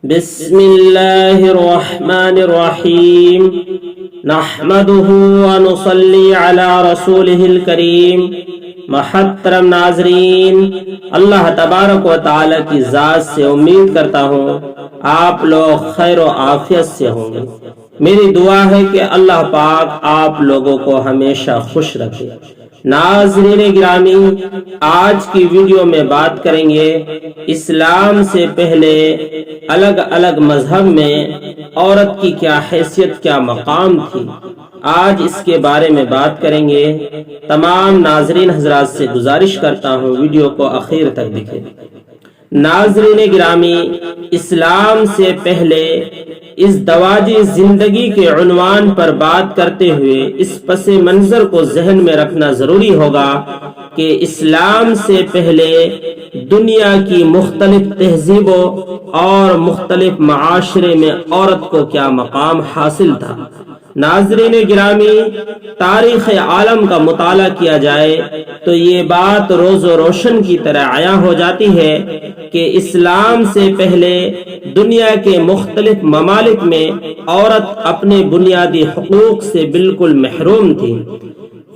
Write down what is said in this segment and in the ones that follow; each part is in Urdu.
بسم اللہ الرحمن الرحیم نحمده ونصلی علی رسولہ الکریم۔ محترم ناظرین، اللہ تبارک و تعالی کی ذات سے امید کرتا ہوں آپ لوگ خیر و عافیت سے ہوں گے۔ میری دعا ہے کہ اللہ پاک آپ لوگوں کو ہمیشہ خوش رکھے۔ ناظرین گرامی، آج کی ویڈیو میں بات کریں گے اسلام سے پہلے الگ الگ مذہب میں عورت کی کیا حیثیت، کیا مقام تھی۔ آج اس کے بارے میں بات کریں گے۔ تمام ناظرین حضرات سے گزارش کرتا ہوں ویڈیو کو آخر تک دیکھیں۔ ناظرین گرامی، اسلام سے پہلے ازدواجی زندگی کے عنوان پر بات کرتے ہوئے اس پس منظر کو ذہن میں رکھنا ضروری ہوگا کہ اسلام سے پہلے دنیا کی مختلف تہذیبوں اور مختلف معاشرے میں عورت کو کیا مقام حاصل تھا۔ ناظرین گرامی، تاریخ عالم کا مطالعہ کیا جائے تو یہ بات روز و روشن کی طرح عیاں ہو جاتی ہے کہ اسلام سے پہلے دنیا کے مختلف ممالک میں عورت اپنے بنیادی حقوق سے بالکل محروم تھی۔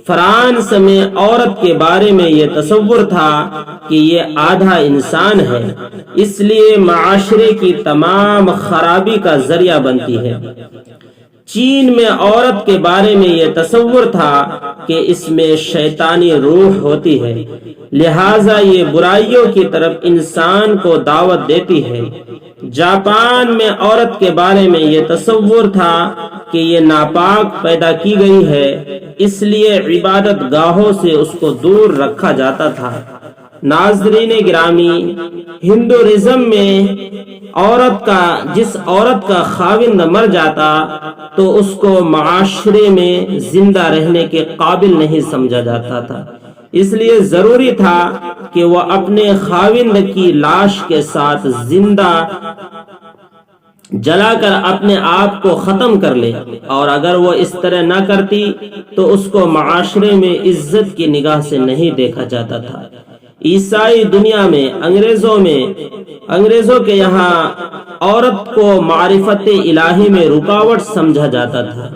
فرانس میں عورت کے بارے میں یہ تصور تھا کہ یہ آدھا انسان ہے، اس لیے معاشرے کی تمام خرابی کا ذریعہ بنتی ہے۔ چین میں عورت کے بارے میں یہ تصور تھا کہ اس میں شیطانی روح ہوتی ہے، لہٰذا یہ برائیوں کی طرف انسان کو دعوت دیتی ہے۔ جاپان میں عورت کے بارے میں یہ تصور تھا کہ یہ ناپاک پیدا کی گئی ہے، اس لیے عبادت گاہوں سے اس کو دور رکھا جاتا تھا۔ ناظرین گرامی، ہندوازم میں جس عورت کا خاوند مر جاتا تو اس کو معاشرے میں زندہ رہنے کے قابل نہیں سمجھا جاتا تھا، اس لیے ضروری تھا کہ وہ اپنے خاوند کی لاش کے ساتھ زندہ جلا کر اپنے آپ کو ختم کر لے، اور اگر وہ اس طرح نہ کرتی تو اس کو معاشرے میں عزت کی نگاہ سے نہیں دیکھا جاتا تھا۔ عیسائی دنیا میں انگریزوں کے یہاں عورت کو معرفت الہی میں رکاوٹ سمجھا جاتا تھا۔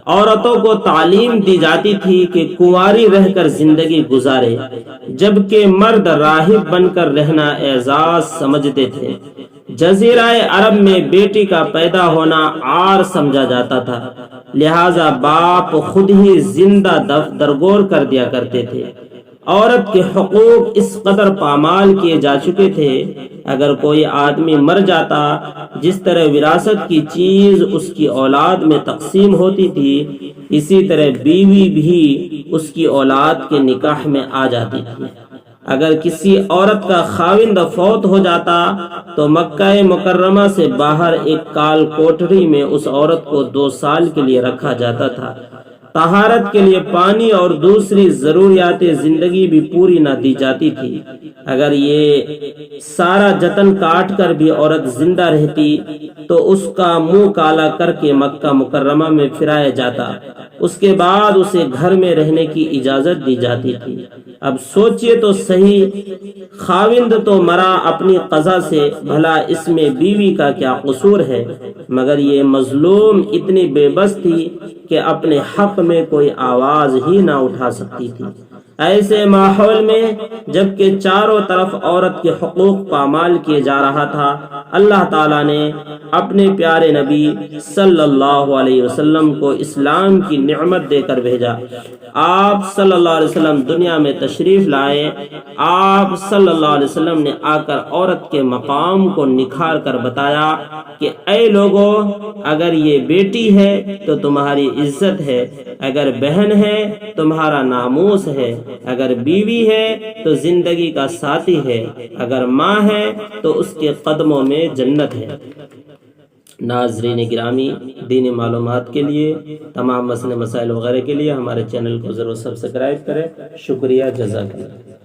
عورتوں کو تعلیم دی جاتی تھی کہ کنواری رہ کر زندگی گزارے، جبکہ مرد راہب بن کر رہنا اعزاز سمجھتے تھے۔ جزیرہ عرب میں بیٹی کا پیدا ہونا عار سمجھا جاتا تھا، لہذا باپ خود ہی زندہ درگور کر دیا کرتے تھے۔ عورت کے حقوق اس قدر پامال کیے جا چکے تھے، اگر کوئی آدمی مر جاتا، جس طرح وراثت کی چیز اس کی اولاد میں تقسیم ہوتی تھی، اسی طرح بیوی بھی اس کی اولاد کے نکاح میں آ جاتی تھی۔ اگر کسی عورت کا خاوند فوت ہو جاتا تو مکہ مکرمہ سے باہر ایک کال کوٹری میں اس عورت کو 2 سال کے لیے رکھا جاتا تھا۔ طہارت کے لیے پانی اور دوسری ضروریات زندگی بھی پوری نہ دی جاتی تھی۔ اگر یہ سارا جتن کاٹ کر بھی عورت زندہ رہتی تو اس کا منہ کالا کر کے مکہ مکرمہ میں پھرایا جاتا، اس کے بعد اسے گھر میں رہنے کی اجازت دی جاتی تھی۔ اب سوچئے تو صحیح، خاوند تو مرا اپنی قضا سے، بھلا اس میں بیوی کا کیا قصور ہے؟ مگر یہ مظلوم اتنی بے بس تھی کہ اپنے حق میں کوئی آواز ہی نہ اٹھا سکتی تھی۔ ایسے ماحول میں جبکہ چاروں طرف عورت کے حقوق پامال کیے جا رہا تھا، اللہ تعالیٰ نے اپنے پیارے نبی صلی اللہ علیہ وسلم کو اسلام کی نعمت دے کر بھیجا۔ آپ صلی اللہ علیہ وسلم دنیا میں تشریف لائے۔ آپ صلی اللہ علیہ وسلم نے آ کر عورت کے مقام کو نکھار کر بتایا کہ اے لوگو، اگر یہ بیٹی ہے تو تمہاری عزت ہے، اگر بہن ہے تمہارا ناموس ہے، اگر بیوی ہے تو زندگی کا ساتھی ہے، اگر ماں ہے تو اس کے قدموں میں جنت ہے۔ ناظرین گرامی، دینی معلومات کے لیے، تمام مسئلے مسائل وغیرہ کے لیے ہمارے چینل کو ضرور سبسکرائب کریں۔ شکریہ، جزاک اللہ۔